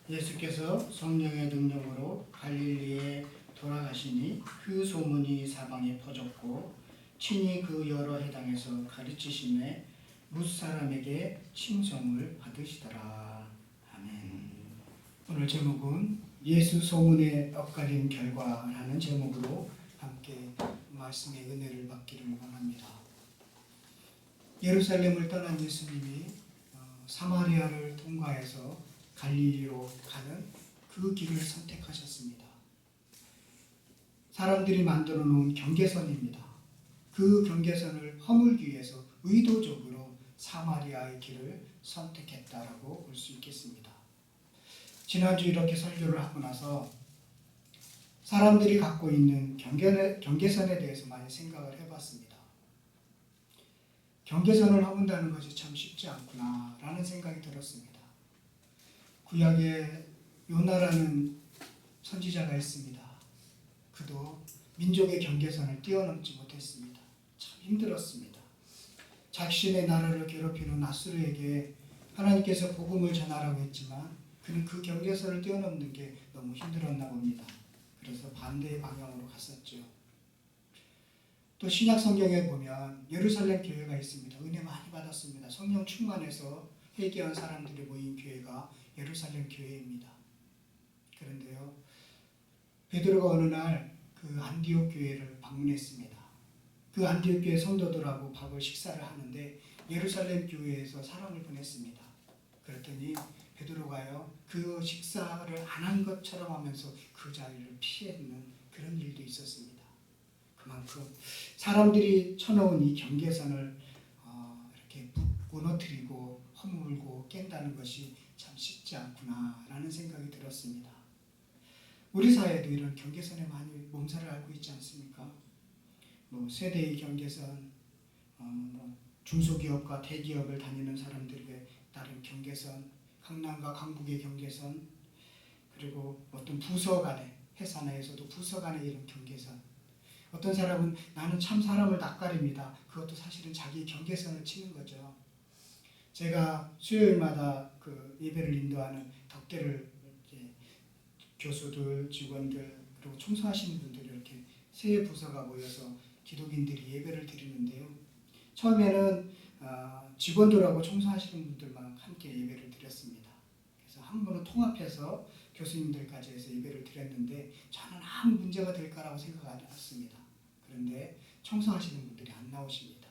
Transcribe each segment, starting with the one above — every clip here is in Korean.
예수께서 성령의 능력으로 갈릴리에 돌아가시니 그 소문이 사방에 퍼졌고 친히 그 여러 해당에서 가르치심에 뭇사람에게 칭송을 받으시더라. 아멘. 오늘 제목은 예수 소문에 엇갈린 결과라는 제목으로 함께 말씀의 은혜를 받기를 원합니다. 예루살렘을 떠난 예수님이 사마리아를 통과해서 갈릴리로 가는 그 길을 선택하셨습니다. 사람들이 만들어 놓은 경계선입니다. 그 경계선을 허물기 위해서 의도적으로 사마리아의 길을 선택했다라고 볼 수 있겠습니다. 지난주 이렇게 설교를 하고 나서 사람들이 갖고 있는 경계선에 대해서 많이 생각을 해봤습니다. 경계선을 허문다는 것이 참 쉽지 않구나라는 생각이 들었습니다. 구약에 요나라는 선지자가 있습니다. 그도 민족의 경계선을 뛰어넘지 못했습니다. 참 힘들었습니다. 자신의 나라를 괴롭히는 아수르에게 하나님께서 복음을 전하라고 했지만 그는 그 경계선을 뛰어넘는 게 너무 힘들었나 봅니다. 그래서 반대의 방향으로 갔었죠. 또 신약 성경에 보면 예루살렘 교회가 있습니다. 은혜 많이 받았습니다. 성령 충만해서 회개한 사람들이 모인 교회가 예루살렘 교회입니다. 그런데요, 베드로가 어느 날 그 안디옥 교회를 방문했습니다. 그 안디옥 교회 성도들하고 밥을 식사를 하는데 예루살렘 교회에서 사람을 보냈습니다. 그랬더니 베드로가요, 그 식사를 안 한 것처럼 하면서 그 자리를 피했는 그런 일도 있었습니다. 그만큼 사람들이 쳐놓은 이 경계선을 이렇게 무너뜨리고 허물고 깬다는 것이 참 쉽지 않구나라는 생각이 들었습니다. 우리 사회도 이런 경계선에 많이 몸살을 앓고 있지 않습니까? 세대의 경계선, 중소기업과 대기업을 다니는 사람들에게 따른 경계선, 강남과 강북의 경계선, 그리고 어떤 부서 간의, 회사 내에서도 부서 간의 이런 경계선. 어떤 사람은 나는 참 사람을 낯가립니다. 그것도 사실은 자기 경계선을 치는 거죠. 제가 수요일마다 그 예배를 인도하는 덕대를 교수들, 직원들, 그리고 청소하시는 분들이 이렇게 세 부서가 모여서 기독인들이 예배를 드리는데요. 처음에는 직원들하고 청소하시는 분들만 함께 예배를 드렸습니다. 그래서 한 번은 통합해서 교수님들까지 해서 예배를 드렸는데 저는 아무 문제가 될까라고 생각 안 했습니다. 그런데 청소하시는 분들이 안 나오십니다.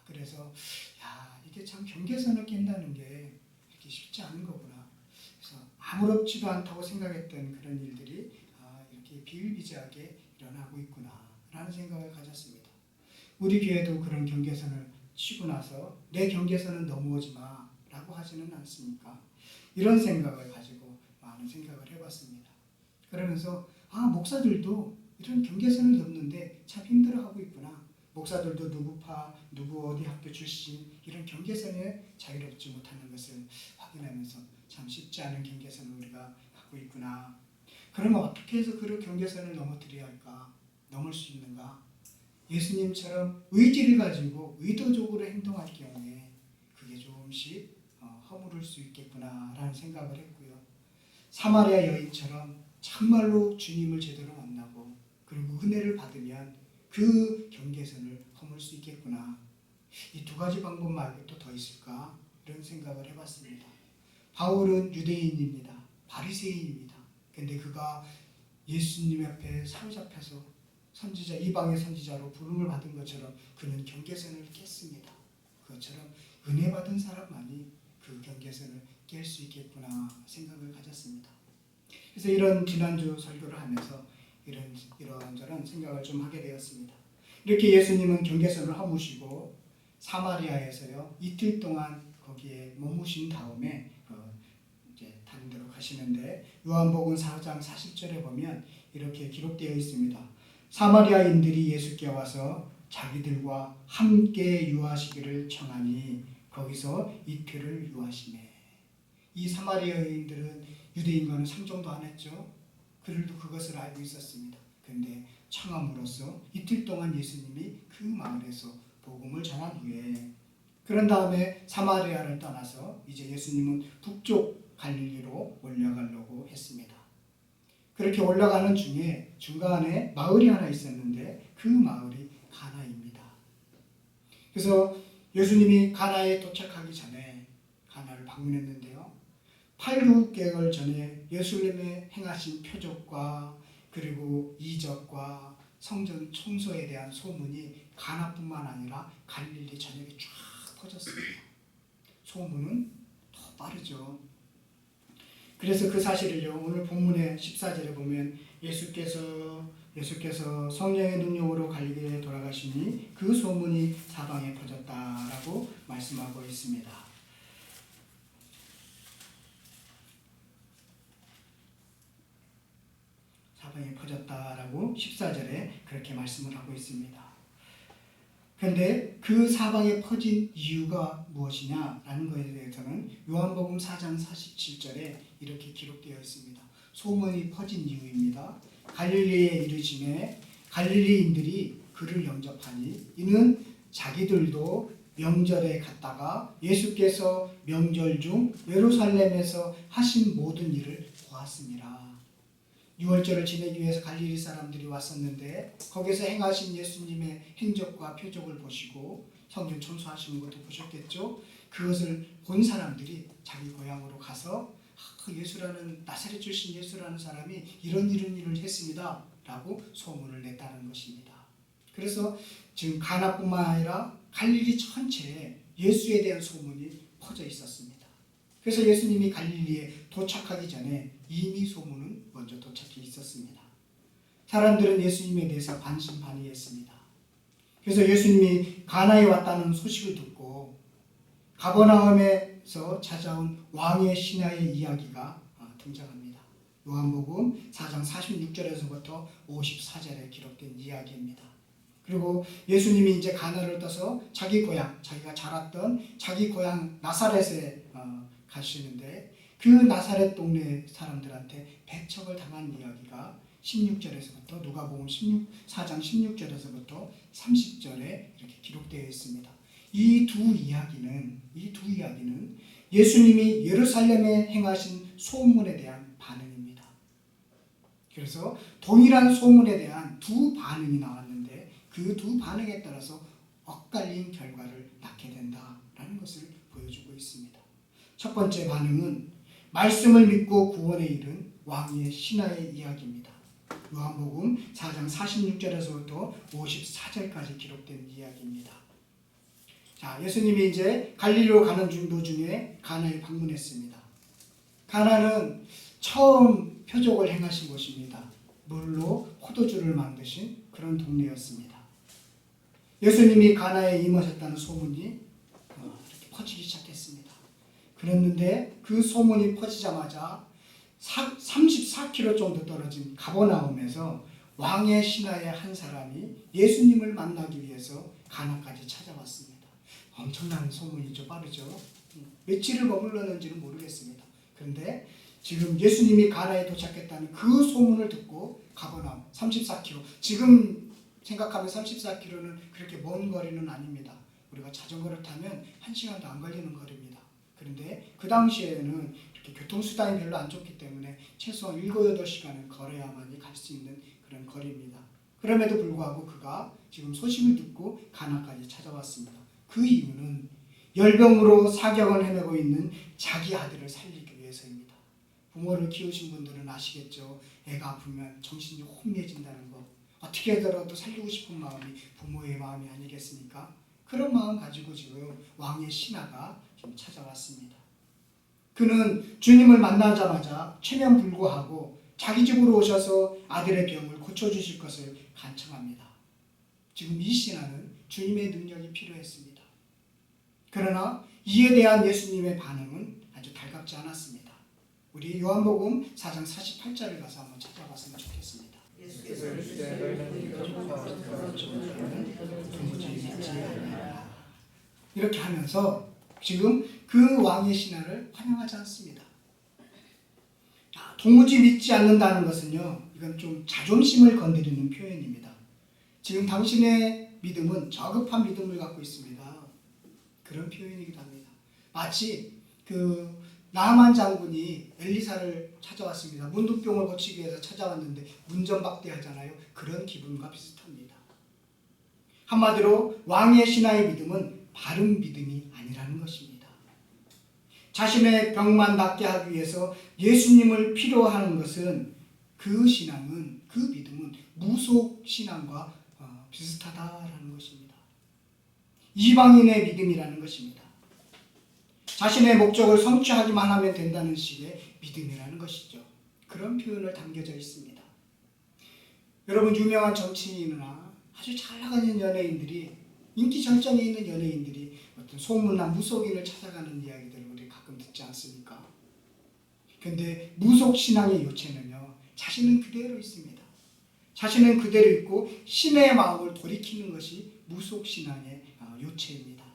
그래서 이게 참 경계선을 깬다는 게 이렇게 쉽지 않은 거구나. 그래서 아무렇지도 않다고 생각했던 그런 일들이 이렇게 비일비재하게 일어나고 있구나라는 생각을 가졌습니다. 우리 교회도 그런 경계선을 치고 나서 내 경계선은 넘어오지 마라고 하지는 않습니까? 이런 생각을 가지고 많은 생각을 해봤습니다. 그러면서 목사들도 이런 경계선을 넘는데 참 힘들어하고 있구나. 목사들도 누구파, 누구 어디 학교 출신 이런 경계선에 자유롭지 못하는 것을 확인하면서 참 쉽지 않은 경계선을 우리가 갖고 있구나. 그러면 어떻게 해서 그 경계선을 넘어뜨려야 할까? 넘을 수 있는가? 예수님처럼 의지를 가지고 의도적으로 행동할 경우에 그게 조금씩 허물을 수 있겠구나라는 생각을 했고요. 사마리아 여인처럼 참말로 주님을 제대로 만나고 그리고 은혜를 받으면 그 경계선을 허물 수 있겠구나. 이 두 가지 방법 말고 또 더 있을까? 이런 생각을 해봤습니다. 바울은 유대인입니다. 바리새인입니다. 근데 그가 예수님 앞에 사로잡혀서 선지자, 이방의 선지자로 부름을 받은 것처럼 그는 경계선을 깼습니다. 그것처럼 은혜 받은 사람만이 그 경계선을 깰 수 있겠구나 생각을 가졌습니다. 그래서 이런 지난주 설교를 하면서 이런저런 생각을 좀 하게 되었습니다. 이렇게 예수님은 경계선을 허무시고 사마리아에서요 이틀 동안 거기에 머무신 다음에 이제 다른 데로 가시는데 요한복음 4장 40절에 보면 이렇게 기록되어 있습니다. 사마리아인들이 예수께 와서 자기들과 함께 유하시기를 청하니 거기서 이틀을 유하시네. 이 사마리아인들은 유대인과는 상종도 안 했죠. 그들도 그것을 알고 있었습니다. 그런데 청함으로써 이틀 동안 예수님이 그 마을에서 복음을 전한 후에 그런 다음에 사마리아를 떠나서 이제 예수님은 북쪽 갈릴리로 올라가려고 했습니다. 그렇게 올라가는 중에 중간에 마을이 하나 있었는데 그 마을이 가나입니다. 그래서 예수님이 가나에 도착하기 전에 가나를 방문했는데요. 8, 9개월 전에 예수님의 행하신 표적과 그리고 이적과 성전 청소에 대한 소문이 가나뿐만 아니라 갈릴리 전역에 쫙 퍼졌습니다. 소문은 더 빠르죠. 그래서 그 사실을요, 오늘 본문의 14절에 보면 예수께서 성령의 능력으로 갈릴리에 돌아가시니 그 소문이 사방에 퍼졌다라고 말씀하고 있습니다. 사방에 퍼졌다라고 14절에 그렇게 말씀을 하고 있습니다. 그런데 그 사방에 퍼진 이유가 무엇이냐라는 것에 대해서는 요한복음 4장 47절에 이렇게 기록되어 있습니다. 소문이 퍼진 이유입니다. 갈릴리에 이르심에 갈릴리인들이 그를 영접하니 이는 자기들도 명절에 갔다가 예수께서 명절 중 예루살렘에서 하신 모든 일을 보았습니다. 유월절을 지내기 위해서 갈릴리 사람들이 왔었는데 거기서 행하신 예수님의 행적과 표적을 보시고 성전 청소하시는 것도 보셨겠죠. 그것을 본 사람들이 자기 고향으로 가서 그 예수라는 나사렛 출신 예수라는 사람이 이런 일을 했습니다 라고 소문을 냈다는 것입니다. 그래서 지금 가나뿐만 아니라 갈릴리 전체에 예수에 대한 소문이 퍼져 있었습니다. 그래서 예수님이 갈릴리에 도착하기 전에 이미 소문은 먼저 도착해 있었습니다. 사람들은 예수님에 대해서 반신반의했습니다. 그래서 예수님이 가나에 왔다는 소식을 듣고 가버나움에서 찾아온 왕의 신하의 이야기가 등장합니다. 요한복음 4장 46절에서부터 54절에 기록된 이야기입니다. 그리고 예수님이 이제 가나를 떠서 자기 고향, 자기가 자랐던 자기 고향 나사렛에 가시는데 그 나사렛 동네 사람들한테 배척을 당한 이야기가 16절에서부터 누가복음 4장 16절에서부터 30절에 이렇게 기록되어 있습니다. 이 두 이야기는 예수님이 예루살렘에 행하신 소문에 대한 반응입니다. 그래서 동일한 소문에 대한 두 반응이 나왔는데 그 두 반응에 따라서 엇갈린 결과를 낳게 된다라는 것을 보여주고 있습니다. 첫 번째 반응은 말씀을 믿고 구원에 이른 왕의 신하의 이야기입니다. 요한복음 4장 46절에서부터 54절까지 기록된 이야기입니다. 자, 예수님이 이제 갈릴리로 가는 도중에 가나에 방문했습니다. 가나는 처음 표적을 행하신 곳입니다. 물로 포도주를 만드신 그런 동네였습니다. 예수님이 가나에 임하셨다는 소문이 이렇게 퍼지기 시작했습니다. 그랬는데 그 소문이 퍼지자마자 34km 정도 떨어진 가버나움에서 왕의 신하의 한 사람이 예수님을 만나기 위해서 가나까지 찾아왔습니다. 엄청난 소문이죠. 빠르죠. 며칠을 머물렀는지는 모르겠습니다. 그런데 지금 예수님이 가나에 도착했다는 그 소문을 듣고 가버나움 34km. 지금 생각하면 34km는 그렇게 먼 거리는 아닙니다. 우리가 자전거를 타면 1시간도 안 걸리는 거리입니다. 그런데 그 당시에는 이렇게 교통수단이 별로 안 좋기 때문에 최소한 7, 8시간은 걸어야만이 갈 수 있는 그런 거리입니다. 그럼에도 불구하고 그가 지금 소식을 듣고 가나까지 찾아왔습니다. 그 이유는 열병으로 사경을 헤매고 있는 자기 아들을 살리기 위해서입니다. 부모를 키우신 분들은 아시겠죠. 애가 아프면 정신이 혼미해진다는 거. 어떻게 하더라도 살리고 싶은 마음이 부모의 마음이 아니겠습니까? 그런 마음 가지고 지금 왕의 신하가 지금 찾아왔습니다. 그는 주님을 만나자마자 체면불구하고 자기 집으로 오셔서 아들의 병을 고쳐주실 것을 간청합니다. 지금 이 신하는 주님의 능력이 필요했습니다. 그러나 이에 대한 예수님의 반응은 아주 달갑지 않았습니다. 우리 요한복음 4장 48절을 가서 한번 찾아봤으면 좋겠습니다. 이렇게 하면서 지금 그 왕의 신하를 환영하지 않습니다. 도무지 믿지 않는다는 것은요, 이건 좀 자존심을 건드리는 표현입니다. 지금 당신의 믿음은 저급한 믿음을 갖고 있습니다. 그런 표현이기도 합니다. 마치 그 나만 장군이 엘리사를 찾아왔습니다. 문둥병을 고치기 위해서 찾아왔는데 문전박대하잖아요. 그런 기분과 비슷합니다. 한마디로 왕의 신하의 믿음은 바른 믿음이 아니라는 것입니다. 자신의 병만 낫게 하기 위해서 예수님을 필요로 하는 것은 그 신앙은, 그 믿음은 무속 신앙과 비슷하다라는 것입니다. 이방인의 믿음이라는 것입니다. 자신의 목적을 성취하기만 하면 된다는 식의 믿음이라는 것이죠. 그런 표현을 담겨져 있습니다. 여러분, 유명한 정치인이나 아주 잘 나가는 연예인들이, 인기 절정에 있는 연예인들이 어떤 소문난 무속인을 찾아가는 이야기들을 우리 가끔 듣지 않습니까? 그런데 무속신앙의 요체는요, 자신은 그대로 있습니다. 자신은 그대로 있고 신의 마음을 돌이키는 것이 무속신앙의 요체입니다.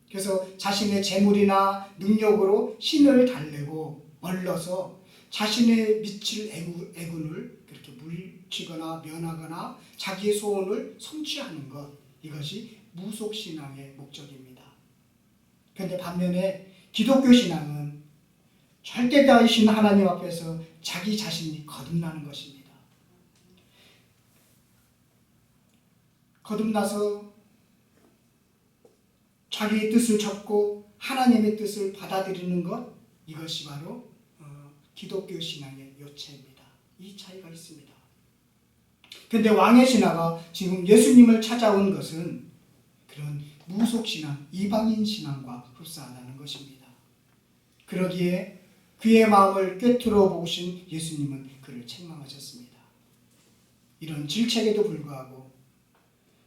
그래서 자신의 재물이나 능력으로 신을 달래고 얼러서 자신의 미칠 애군을 그렇게 물리치거나 면하거나 자기의 소원을 성취하는 것, 이것이 무속신앙의 목적입니다. 그런데 반면에 기독교 신앙은 절대자이신 하나님 앞에서 자기 자신이 거듭나는 것입니다. 거듭나서 자기의 뜻을 접고 하나님의 뜻을 받아들이는 것, 이것이 바로 기독교 신앙의 요체입니다. 이 차이가 있습니다. 그런데 왕의 신하가 지금 예수님을 찾아온 것은 그런 무속신앙, 이방인 신앙과 흡사하다는 것입니다. 그러기에 그의 마음을 꿰뚫어 보신 예수님은 그를 책망하셨습니다. 이런 질책에도 불구하고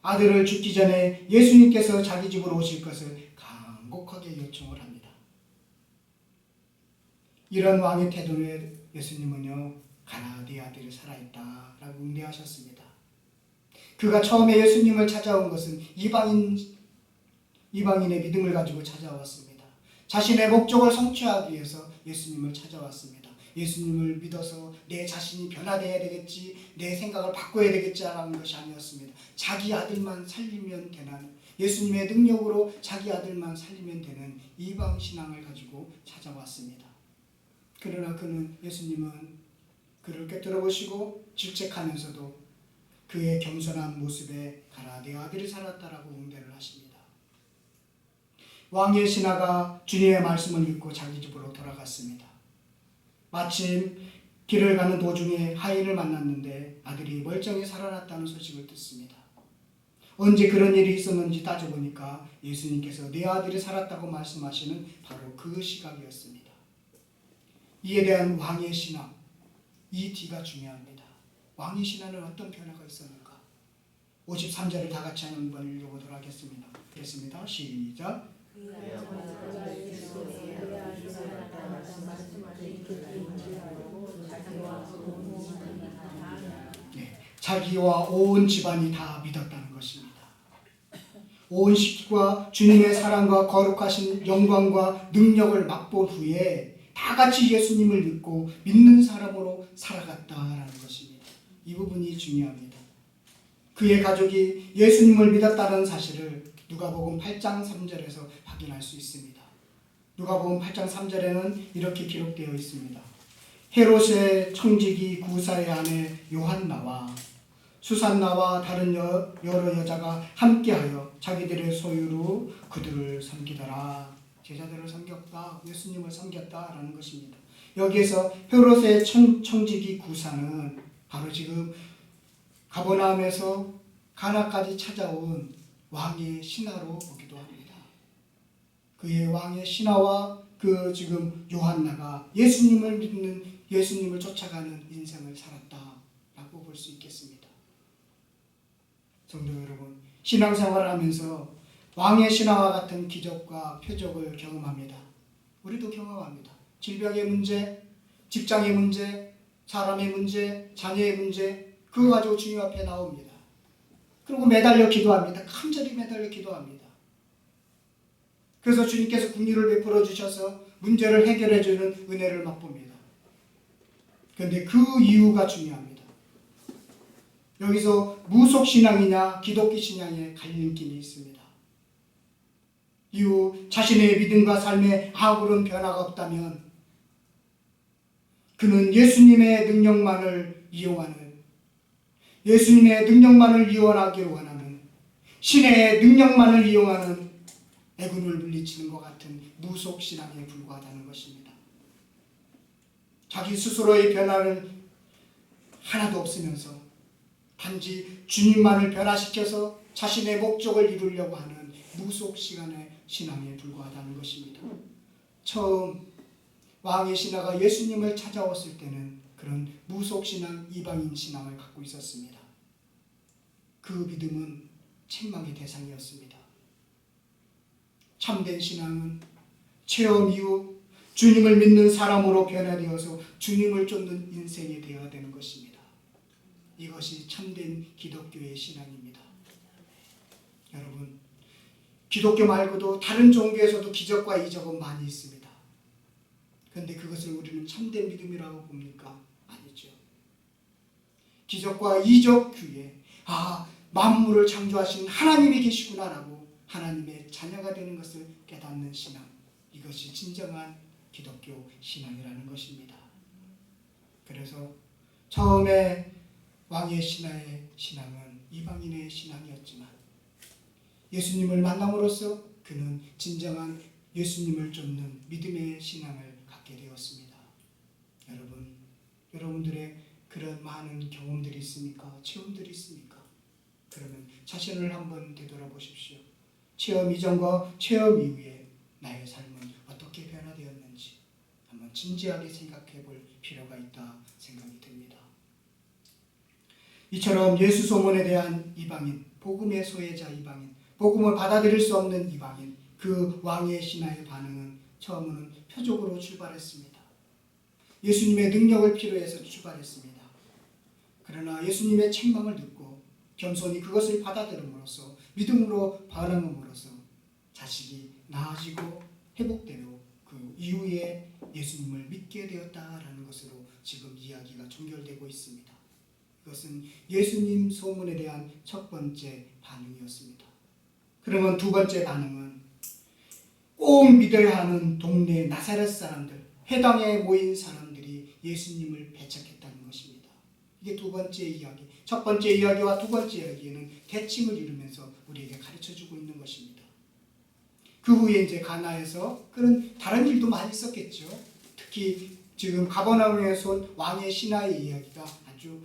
아들을 죽기 전에 예수님께서 자기 집으로 오실 것을 간곡하게 요청을 합니다. 이런 왕의 태도에 예수님은요, 가나 네 아들이 살아있다 라고 응대하셨습니다. 그가 처음에 예수님을 찾아온 것은 이방인의 믿음을 가지고 찾아왔습니다. 자신의 목적을 성취하기 위해서 예수님을 찾아왔습니다. 예수님을 믿어서 내 자신이 변화되어야 되겠지, 내 생각을 바꿔야 되겠지라는 것이 아니었습니다. 자기 아들만 살리면 되는, 예수님의 능력으로 자기 아들만 살리면 되는 이방 신앙을 가지고 찾아왔습니다. 그러나 예수님은 그를 꿰뚫어 보시고 질책하면서도 그의 겸손한 모습에 가라 네 아들이 살았다라고 응대를 하십니다. 왕의 신하가 주님의 말씀을 믿고 자기 집으로 돌아갔습니다. 마침 길을 가는 도중에 하인을 만났는데 아들이 멀쩡히 살아났다는 소식을 듣습니다. 언제 그런 일이 있었는지 따져보니까 예수님께서 내 아들이 살았다고 말씀하시는 바로 그 시각이었습니다. 이에 대한 왕의 신하, 이 뒤가 중요합니다. 왕의 신하는 어떤 변화가 있었는가? 53절을 다 같이 한번 읽어보도록 하겠습니다. 시작. 자기와 온 집안이 다 믿었다는 것입니다. 온 식구가 주님의 사랑과 거룩하신 영광과 능력을 맛본 후에 다 같이 예수님을 믿고 믿는 사람으로 살아갔다라는 것입니다. 이 부분이 중요합니다. 그의 가족이 예수님을 믿었다는 사실을 누가복음 8장 3절에서 확인할 수 있습니다. 누가복음 8장 3절에는 이렇게 기록되어 있습니다. 헤롯의 청지기 구사의 아내 요한나와 수산나와 다른 여러 여자가 함께하여 자기들의 소유로 그들을 섬기더라. 제자들을 섬겼다, 예수님을 섬겼다라는 것입니다. 여기에서 헤롯의 청지기 구사는 바로 지금 가버나움에서 가나까지 찾아온 왕의 신하로 보기도 합니다. 그의 왕의 신하와 지금 요한나가 예수님을 믿는, 예수님을 쫓아가는 인생을 살았다라고 볼 수 있겠습니다. 성도 여러분, 신앙생활을 하면서 왕의 신하와 같은 기적과 표적을 경험합니다. 우리도 경험합니다. 질병의 문제, 직장의 문제, 사람의 문제, 자녀의 문제, 그거 가지고 주님 앞에 나옵니다. 그리고 매달려 기도합니다. 간절히 매달려 기도합니다. 그래서 주님께서 긍휼을 베풀어 주셔서 문제를 해결해 주는 은혜를 맛봅니다. 그런데 그 이유가 중요합니다. 여기서 무속신앙이냐 기독교 신앙의 갈림길이 있습니다. 이후 자신의 믿음과 삶에 아무런 변화가 없다면 그는 예수님의 능력만을 이용하기를 원하는, 신의 능력만을 이용하는 애군을 물리치는 것 같은 무속신앙에 불과하다는 것입니다. 자기 스스로의 변화는 하나도 없으면서 단지 주님만을 변화시켜서 자신의 목적을 이루려고 하는 무속신앙에 불과하다는 것입니다. 처음 왕의 신하가 예수님을 찾아왔을 때는 그런 무속신앙, 이방인 신앙을 갖고 있었습니다. 그 믿음은 책망의 대상이었습니다. 참된 신앙은 체험 이후 주님을 믿는 사람으로 변화되어서 주님을 쫓는 인생이 되어야 되는 것입니다. 이것이 참된 기독교의 신앙입니다. 여러분, 기독교 말고도 다른 종교에서도 기적과 이적은 많이 있습니다. 그런데 그것을 우리는 참된 믿음이라고 봅니까? 아니죠. 기적과 이적 뒤에 만물을 창조하신 하나님이 계시구나라고 하나님의 자녀가 되는 것을 깨닫는 신앙, 이것이 진정한 기독교 신앙이라는 것입니다. 그래서 처음에 왕의 신하의 신앙은 이방인의 신앙이었지만 예수님을 만남으로써 그는 진정한 예수님을 쫓는 믿음의 신앙을 갖게 되었습니다. 여러분들의 그런 많은 경험들이 있습니까? 체험들이 있습니까? 그러면 자신을 한번 되돌아보십시오. 체험 이전과 체험 이후에 나의 삶은 어떻게 변화되었는지 한번 진지하게 생각해 볼 필요가 있다 생각이 듭니다. 이처럼 예수 소문에 대한 이방인, 복음의 소외자 이방인, 복음을 받아들일 수 없는 이방인, 그 왕의 신하의 반응은 처음에는 표적으로 출발했습니다. 예수님의 능력을 필요해서 출발했습니다. 그러나 예수님의 책망을 듣고 겸손히 그것을 받아들임으로써 믿음으로 반응함으로써 자식이 나아지고 회복되고 그 이후에 예수님을 믿게 되었다라는 것으로 지금 이야기가 종결되고 있습니다. 이것은 예수님 소문에 대한 첫 번째 반응이었습니다. 그러면 두 번째 반응은 꼭 믿어야 하는 동네 나사렛 사람들, 회당에 모인 사람들이 예수님을 배척했다는 것입니다. 이게 두 번째 이야기. 첫 번째 이야기와 두 번째 이야기에는 대칭을 이루면서 우리에게 가르쳐주고 있는 것입니다. 그 후에 이제 가나에서 그런 다른 일도 많이 있었겠죠. 특히 지금 가버나움에서 온 왕의 신하의 이야기가 아주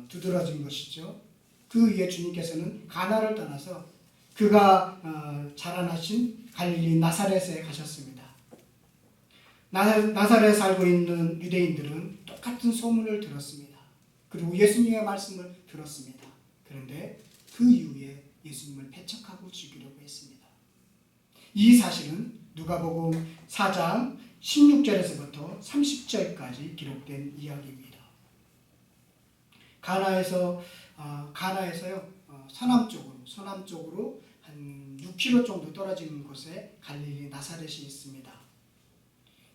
두드러진 것이죠. 그 위에 주님께서는 가나를 떠나서 그가 자라나신 갈릴리 나사렛에 가셨습니다. 나사렛에 살고 있는 유대인들은 똑같은 소문을 들었습니다. 그리고 예수님의 말씀을 들었습니다. 그런데 그 이후에 예수님을 배척하고 죽이려고 했습니다. 이 사실은 누가복음 4장 16절에서부터 30절까지 기록된 이야기입니다. 가나에서요 서남쪽으로 한 6km 정도 떨어진 곳에 갈릴리 나사렛이 있습니다.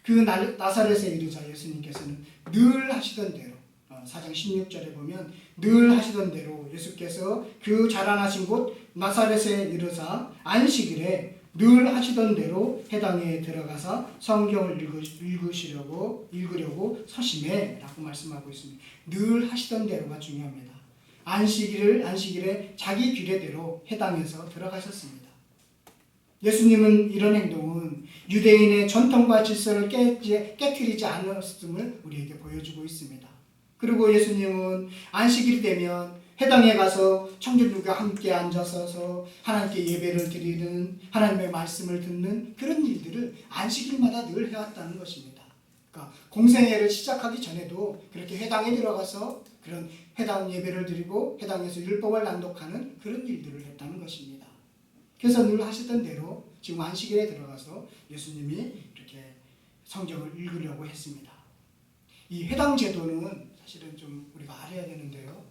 그 나사렛에 이르자 예수님께서는 늘 하시던 대로 4장 16절에 보면 늘 하시던 대로 예수께서 그 자라나신 곳 나사렛에 이르사 안식일에 늘 하시던 대로 회당에 들어가서 성경을 읽으려고 서심해 라고 말씀하고 있습니다. 늘 하시던 대로가 중요합니다. 안식일에 자기 규례대로 회당에서 들어가셨습니다. 예수님은 이런 행동은 유대인의 전통과 질서를 깨트리지 않았음을 우리에게 보여주고 있습니다. 그리고 예수님은 안식일이 되면 회당에 가서 청중들과 함께 앉아서 하나님께 예배를 드리는, 하나님의 말씀을 듣는 그런 일들을 안식일마다 늘 해왔다는 것입니다. 그러니까 공생애를 시작하기 전에도 그렇게 회당에 들어가서 그런 회당 예배를 드리고 회당에서 율법을 낭독하는 그런 일들을 했다는 것입니다. 그래서 늘 하시던 대로 지금 안식일에 들어가서 예수님이 이렇게 성경을 읽으려고 했습니다. 이 회당 제도는 사실은 좀 우리가 알아야 되는데요.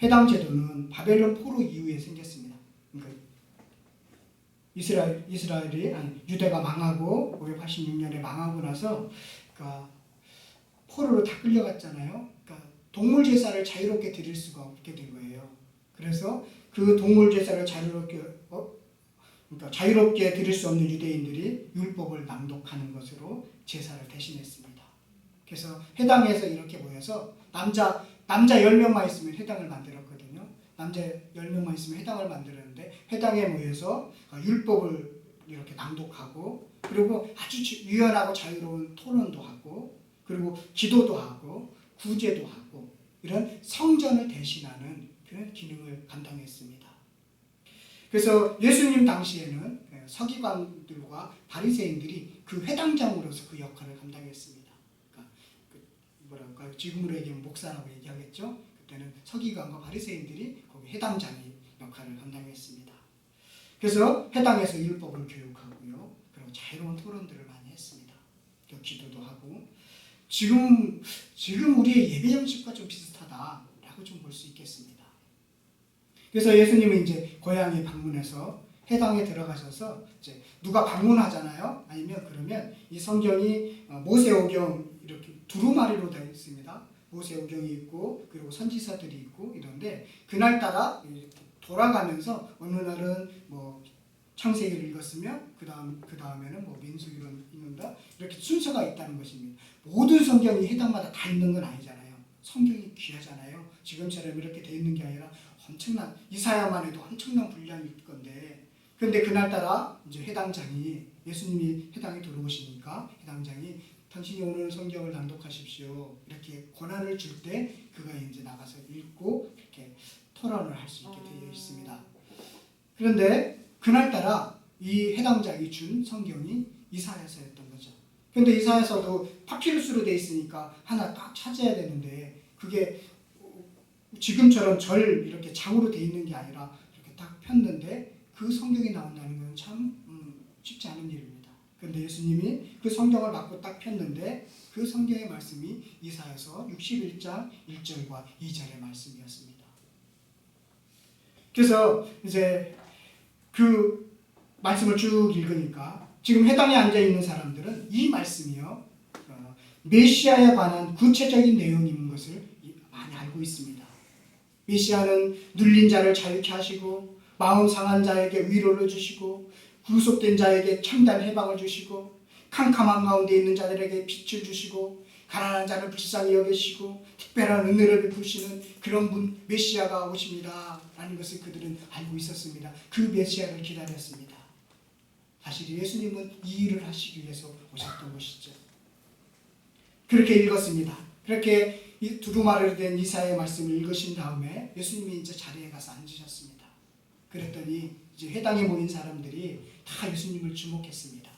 회당 제도는 바벨론 포로 이후에 생겼습니다. 그러니까 유대가 망하고 586년에 망하고 나서 그러니까 포로로 다 끌려갔잖아요. 그러니까 동물 제사를 자유롭게 드릴 수가 없게 된 거예요. 그래서 그 동물 제사를 자유롭게 드릴 수 없는 유대인들이 율법을 낭독하는 것으로 제사를 대신했습니다. 그래서 회당에서 이렇게 모여서 남자 10명만 있으면 회당을 만들었거든요. 남자 10명만 있으면 회당을 만들었는데 회당에 모여서 율법을 이렇게 낭독하고 그리고 아주 유연하고 자유로운 토론도 하고 그리고 기도도 하고 구제도 하고 이런 성전을 대신하는 그런 기능을 감당했습니다. 그래서 예수님 당시에는 서기관들과 바리새인들이 그 회당장으로서 그 역할을 감당했습니다. 그러니까 지금으로 얘기하면 목사라고 얘기하겠죠. 그때는 서기관과 바리새인들이 거기 회당장의 역할을 감당했습니다. 그래서 회당에서 율법을 교육하고요. 그리고 자유로운 토론들을 많이 했습니다. 기도도 하고 지금 우리의 예배 형식과 좀 비슷하다라고 좀 볼 수 있겠습니다. 그래서 예수님은 이제 고향에 방문해서 회당에 들어가셔서 이제 누가 방문하잖아요. 아니면 그러면 이 성경이 모세오경 이렇게 두루마리로 되어 있습니다. 모세오경이 있고 그리고 선지서들이 있고 이런데 그날따라 돌아가면서 어느 날은 뭐 창세기를 읽었으면 그 다음에는 뭐 민수기를 읽는다 이렇게 순서가 있다는 것입니다. 모든 성경이 해당마다 다 있는 건 아니잖아요. 성경이 귀하잖아요. 지금처럼 이렇게 돼 있는 게 아니라 엄청난 이사야만 해도 엄청난 분량이 있을 건데 그런데 그날따라 이제 회당장이 예수님이 회당에 들어오시니까 회당장이 당신이 오늘 성경을 낭독하십시오 이렇게 권한을 줄 때 그가 이제 나가서 읽고 이렇게 토론을 할 수 있게 되어 있습니다. 그런데 그날따라 이 회당장이 준 성경이 이사야서였던 거죠. 그런데 이사야서도 파피루스로 되어 있으니까 하나 딱 찾아야 되는데 그게 지금처럼 절 이렇게 장으로 되어 있는 게 아니라 이렇게 딱 폈는데 그 성경이 나온다는 건 참 쉽지 않은 일입니다. 그런데 예수님이 그 성경을 갖고 딱 폈는데 그 성경의 말씀이 이사야서 61장 1절과 2절의 말씀이었습니다. 그래서 이제 그 말씀을 쭉 읽으니까 지금 회당에 앉아있는 사람들은 이 말씀이요 메시아에 관한 구체적인 내용인 것을 많이 알고 있습니다. 메시아는 눌린 자를 자유케 하시고 마음 상한 자에게 위로를 주시고 구속된 자에게 참된 해방을 주시고 캄캄한 가운데 있는 자들에게 빛을 주시고 가난한 자를 불쌍히 여기시고 특별한 은혜를 베푸시는 그런 분 메시아가 오십니다 라는 것을 그들은 알고 있었습니다. 그 메시아를 기다렸습니다. 사실 예수님은 이 일을 하시기 위해서 오셨던 것이죠. 그렇게 읽었습니다. 그렇게 두루마리로 된 이사야의 말씀을 읽으신 다음에 예수님이 이제 자리에 가서 앉으셨습니다. 그랬더니 이제 회당에 모인 사람들이 다 예수님을 주목했습니다.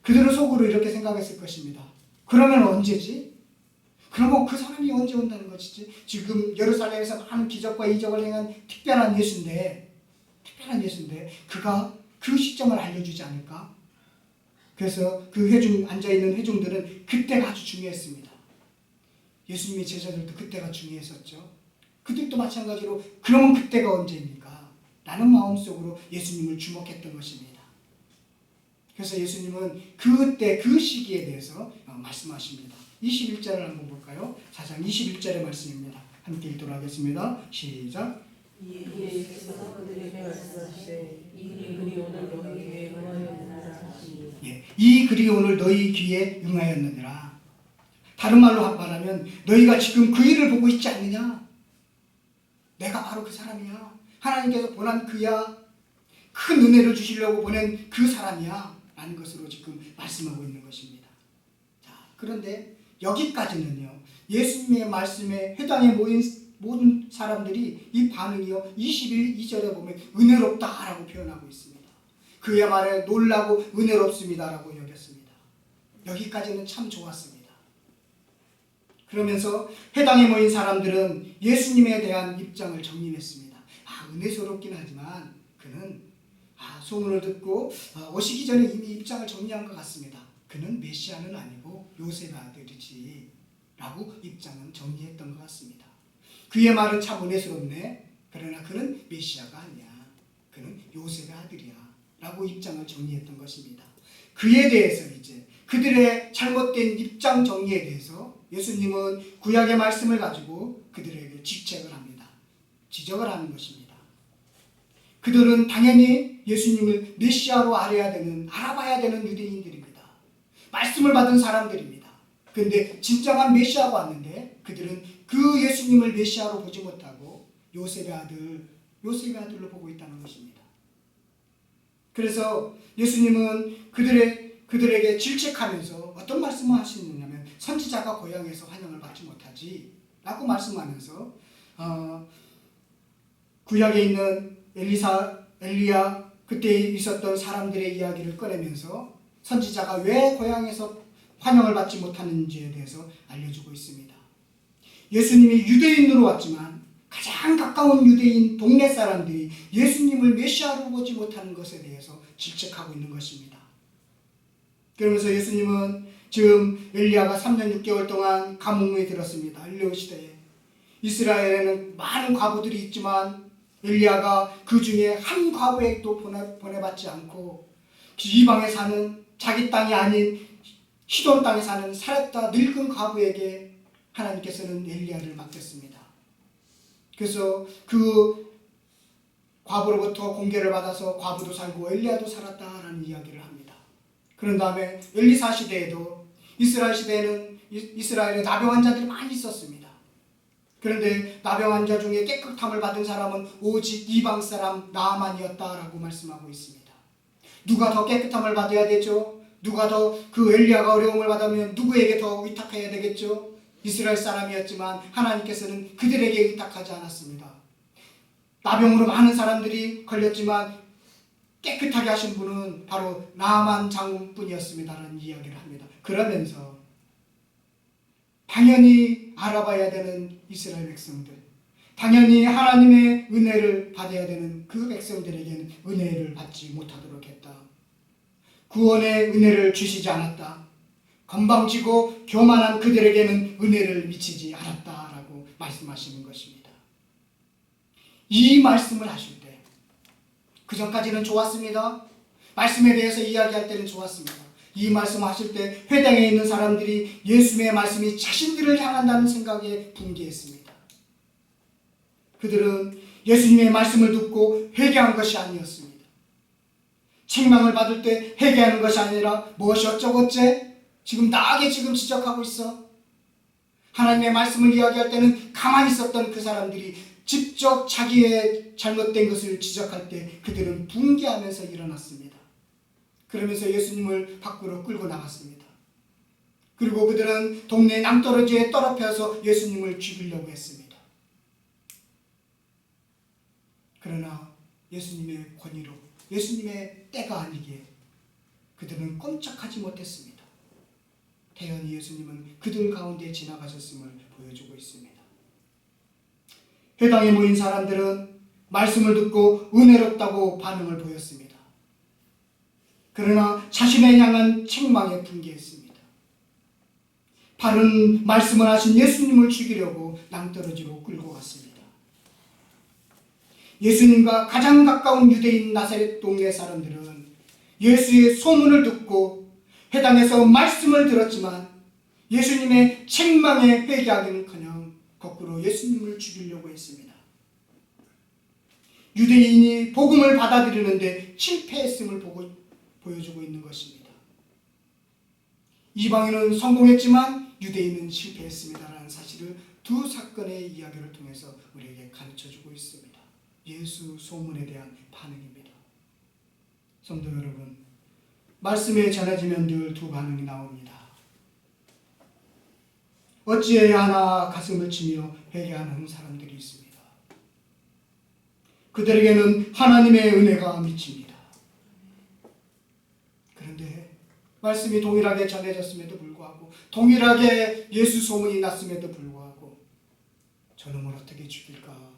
그들은 속으로 이렇게 생각했을 것입니다. 그러면 언제지? 그러면 그 사람이 언제 온다는 것이지? 지금 예루살렘에서 많은 기적과 이적을 행한 특별한 예수인데 그가 그 시점을 알려주지 않을까? 그래서 그 앉아있는 회중들은 그때가 아주 중요했습니다. 예수님의 제자들도 그때가 중요했었죠. 그들도 마찬가지로 그러면 그때가 언제입니까? 라는 마음속으로 예수님을 주목했던 것입니다. 그래서 예수님은 그때 그 시기에 대해서 말씀하십니다. 21절을 한번 볼까요? 4장 21절의 말씀입니다. 함께 읽도록 하겠습니다. 시작. 예수께서 그들에게 말씀하시되 이 글이 오늘 너희 귀에 응하였느니라 하시니 이 글이 오늘 너희 귀에 응하였느니라. 다른 말로 말하면 너희가 지금 그 일을 보고 있지 않느냐? 내가 바로 그 사람이야. 하나님께서 보낸 그야. 큰 은혜를 주시려고 보낸 그 사람이야 라는 것으로 지금 말씀하고 있는 것입니다. 자, 그런데 여기까지는요 예수님의 말씀에 회당에 모인 모든 사람들이 이 반응이요 22절에 보면 은혜롭다라고 표현하고 있습니다. 그의 말에 놀라고 은혜롭습니다라고 여겼습니다. 여기까지는 참 좋았습니다. 그러면서 회당에 모인 사람들은 예수님에 대한 입장을 정립했습니다. 은혜스럽긴 하지만 그는 소문을 듣고 오시기 전에 이미 입장을 정리한 것 같습니다. 그는 메시아는 아니고 요셉의 아들이지 라고 입장은 정리했던 것 같습니다. 그의 말은 참 은혜스럽네. 그러나 그는 메시아가 아니야. 그는 요셉의 아들이야 라고 입장을 정리했던 것입니다. 그에 대해서 이제 그들의 잘못된 입장 정리에 대해서 예수님은 구약의 말씀을 가지고 그들에게 직책을 합니다. 지적을 하는 것입니다. 그들은 당연히 예수님을 메시아로 알아봐야 되는 유대인들입니다. 말씀을 받은 사람들입니다. 그런데 진정한 메시아가 왔는데 그들은 그 예수님을 메시아로 보지 못하고 요셉의 아들로 보고 있다는 것입니다. 그래서 예수님은 그들에게 질책하면서 어떤 말씀을 하시느냐면 선지자가 고향에서 환영을 받지 못하지 라고 말씀하면서 구약에 있는 엘리야 그때 있었던 사람들의 이야기를 꺼내면서 선지자가 왜 고향에서 환영을 받지 못하는지에 대해서 알려주고 있습니다. 예수님이 유대인으로 왔지만 가장 가까운 유대인 동네 사람들이 예수님을 메시아로 보지 못하는 것에 대해서 질책하고 있는 것입니다. 그러면서 예수님은 지금 엘리야가 3년 6개월 동안 감옥에 들었습니다. 엘리야 시대에 이스라엘에는 많은 과부들이 있지만 엘리야가 그 중에 한 과부에도 보내받지 않고 이방에 사는 자기 땅이 아닌 시돈 땅에 사는 살았다 늙은 과부에게 하나님께서는 엘리야를 맡겼습니다. 그래서 그 과부로부터 공개를 받아서 과부도 살고 엘리야도 살았다라는 이야기를 합니다. 그런 다음에 엘리사 시대에도 이스라엘 시대에는 이스라엘에 나병 환자들이 많이 있었습니다. 그런데 나병 환자 중에 깨끗함을 받은 사람은 오직 이방 사람 나아만이었다라고 말씀하고 있습니다. 누가 더 깨끗함을 받아야 되죠? 누가 더 그 엘리야가 어려움을 받으면 누구에게 더 위탁해야 되겠죠? 이스라엘 사람이었지만 하나님께서는 그들에게 의탁하지 않았습니다. 나병으로 많은 사람들이 걸렸지만 깨끗하게 하신 분은 바로 나아만 장군뿐이었습니다라는 이야기를 합니다. 그러면서 당연히 알아봐야 되는 이스라엘 백성들, 당연히 하나님의 은혜를 받아야 되는 그 백성들에게는 은혜를 받지 못하도록 했다. 구원의 은혜를 주시지 않았다. 건방지고 교만한 그들에게는 은혜를 미치지 않았다라고 말씀하시는 것입니다. 이 말씀을 하실 때 그 전까지는 좋았습니다. 말씀에 대해서 이야기할 때는 좋았습니다. 이 말씀을 하실 때 회당에 있는 사람들이 예수님의 말씀이 자신들을 향한다는 생각에 분개했습니다. 그들은 예수님의 말씀을 듣고 회개한 것이 아니었습니다. 책망을 받을 때 회개하는 것이 아니라 무엇이 어쩌고째? 지금 나에게 지금 지적하고 있어. 하나님의 말씀을 이야기할 때는 가만히 있었던 그 사람들이 직접 자기의 잘못된 것을 지적할 때 그들은 분개하면서 일어났습니다. 그러면서 예수님을 밖으로 끌고 나갔습니다. 그리고 그들은 동네 낭떠러지에 떨어져서 예수님을 죽이려고 했습니다. 그러나 예수님의 권위로 예수님의 때가 아니기에 그들은 꼼짝하지 못했습니다. 태연히 예수님은 그들 가운데 지나가셨음을 보여주고 있습니다. 회당에 모인 사람들은 말씀을 듣고 은혜롭다고 반응을 보였습니다. 그러나 자신을 향한 책망에 분개했습니다. 바른 말씀을 하신 예수님을 죽이려고 낭떠러지로 끌고 갔습니다. 예수님과 가장 가까운 유대인 나사렛 동네 사람들은 예수의 소문을 듣고 회당에서 말씀을 들었지만 예수님의 책망에 회개하기는커녕 거꾸로 예수님을 죽이려고 했습니다. 유대인이 복음을 받아들이는데 실패했음을 보여주고 있는 것입니다. 이방인은 성공했지만 유대인은 실패했습니다라는 사실을 두 사건의 이야기를 통해서 우리에게 가르쳐주고 있습니다. 예수 소문에 대한 반응입니다. 성도 여러분, 말씀에 전해지면 늘 두 반응이 나옵니다. 어찌해야 하나 가슴을 치며 회개하는 사람들이 있습니다. 그들에게는 하나님의 은혜가 미칩니다. 그런데 말씀이 동일하게 전해졌음에도 불구하고 동일하게 예수 소문이 났음에도 불구하고 저놈을 어떻게 죽일까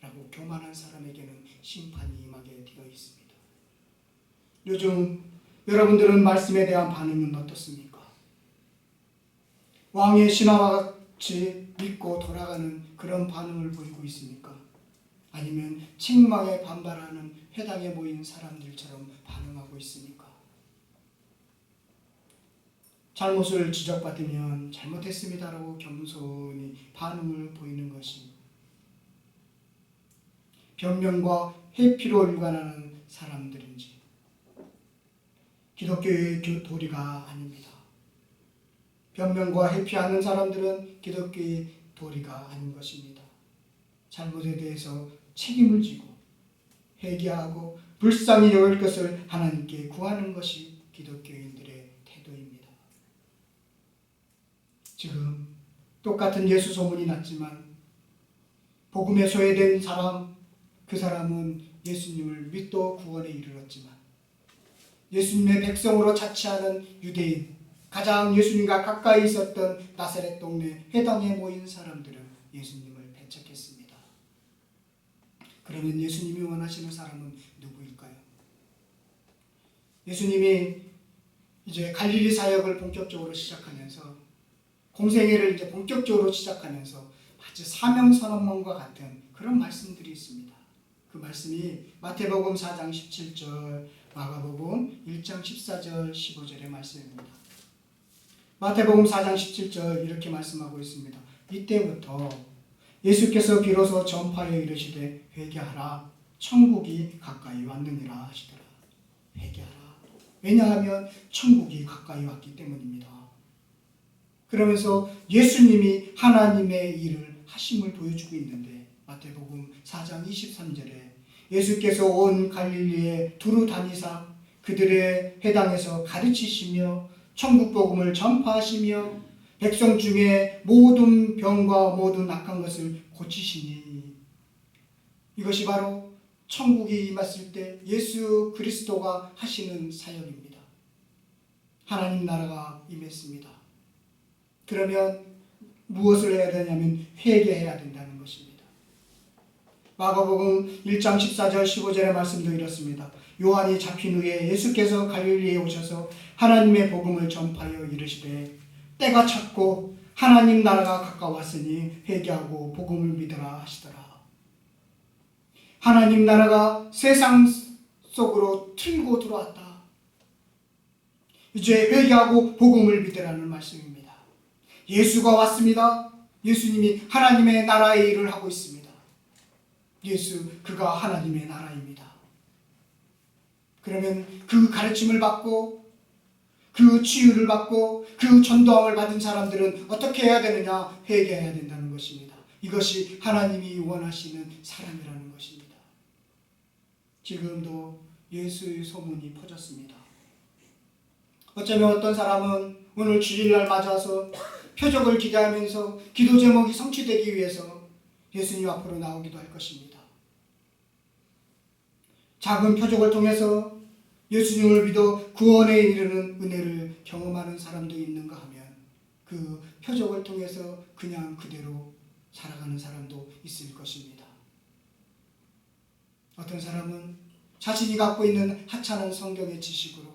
라고 교만한 사람에게는 심판이 임하게 되어 있습니다. 요즘 여러분들은 말씀에 대한 반응은 어떻습니까? 왕의 신하와 같이 믿고 돌아가는 그런 반응을 보이고 있습니까? 아니면 책망에 반발하는 회당에 모인 사람들처럼 반응하고 있습니까? 잘못을 지적받으면 잘못했습니다라고 겸손히 반응을 보이는 것이 변명과 회피로 일관하는 사람들인지 기독교의 도리가 아닙니다. 변명과 회피하는 사람들은 기독교의 도리가 아닌 것입니다. 잘못에 대해서 책임을 지고 회개하고 불쌍히 여길 것을 하나님께 구하는 것이 기독교인들의 태도입니다. 지금 똑같은 예수 소문이 났지만 복음에 소외된 사람, 그 사람은 예수님을 믿고 구원에 이르렀지만 예수님의 백성으로 자취하는 유대인, 가장 예수님과 가까이 있었던 나사렛 동네 회당에 모인 사람들은 예수님을 배척했습니다. 그러면 예수님이 원하시는 사람은 누구일까요? 예수님이 이제 갈릴리 사역을 본격적으로 시작하면서 공생애를 이제 본격적으로 시작하면서 마치 사명선언문과 같은 그런 말씀들이 있습니다. 그 말씀이 마태복음 4장 17절, 마가복음 1장 14절, 15절의 말씀입니다. 마태복음 4장 17절 이렇게 말씀하고 있습니다. 이때부터 예수께서 비로소 전파하여 이르시되 회개하라 천국이 가까이 왔느니라 하시더라. 회개하라. 왜냐하면 천국이 가까이 왔기 때문입니다. 그러면서 예수님이 하나님의 일을 하심을 보여주고 있는데 마태복음 4장 23절에 예수께서 온 갈릴리에 두루 다니사 그들의 회당에서 가르치시며 천국 복음을 전파하시며 백성 중에 모든 병과 모든 악한 것을 고치시니 이것이 바로 천국이 임했을 때 예수 그리스도가 하시는 사역입니다. 하나님 나라가 임했습니다. 그러면 무엇을 해야 되냐면 회개해야 된다는 것입니다. 마가복음 1장 14절 15절의 말씀도 이렇습니다. 요한이 잡힌 후에 예수께서 갈릴리에 오셔서 하나님의 복음을 전파하여 이르시되 때가 찼고 하나님 나라가 가까웠으니 회개하고 복음을 믿으라 하시더라. 하나님 나라가 세상 속으로 틀고 들어왔다. 이제 회개하고 복음을 믿으라는 말씀입니다. 예수가 왔습니다. 예수님이 하나님의 나라의 일을 하고 있습니다. 그가 하나님의 나라입니다. 그러면 그 가르침을 받고 그 치유를 받고 그 전도함을 받은 사람들은 어떻게 해야 되느냐? 회개해야 된다는 것입니다. 이것이 하나님이 원하시는 사람이라는 것입니다. 지금도 예수의 소문이 퍼졌습니다. 어쩌면 어떤 사람은 오늘 주일날 맞아서 표적을 기대하면서 기도 제목이 성취되기 위해서 예수님 앞으로 나오기도 할 것입니다. 작은 표적을 통해서 예수님을 믿어 구원에 이르는 은혜를 경험하는 사람도 있는가 하면 그 표적을 통해서 그냥 그대로 살아가는 사람도 있을 것입니다. 어떤 사람은 자신이 갖고 있는 하찮은 성경의 지식으로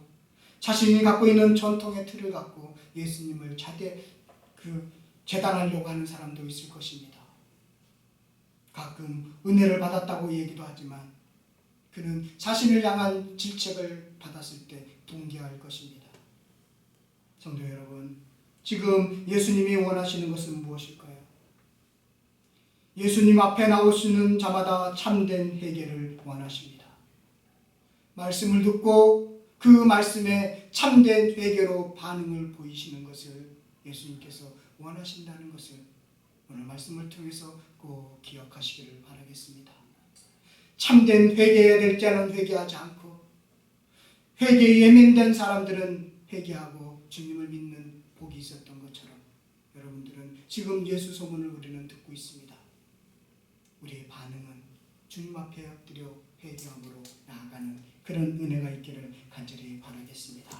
자신이 갖고 있는 전통의 틀을 갖고 예수님을 재단하려고 하는 사람도 있을 것입니다. 가끔 은혜를 받았다고 얘기도 하지만 그는 자신을 향한 질책을 받았을 때 동기할 것입니다. 성도 여러분, 지금 예수님이 원하시는 것은 무엇일까요? 예수님 앞에 나오시는 자마다 참된 회개를 원하십니다. 말씀을 듣고 그 말씀에 참된 회개로 반응을 보이시는 것을 예수님께서 원하신다는 것을 오늘 말씀을 통해서 꼭 기억하시기를 바라겠습니다. 참된 회개해야 될 자는 회개하지 않고 회개에 예민된 사람들은 회개하고 주님을 믿는 복이 있었던 것처럼 여러분들은 지금 예수 소문을 우리는 듣고 있습니다. 우리의 반응은 주님 앞에 엎드려 회개함으로 나아가는 그런 은혜가 있기를 간절히 바라겠습니다.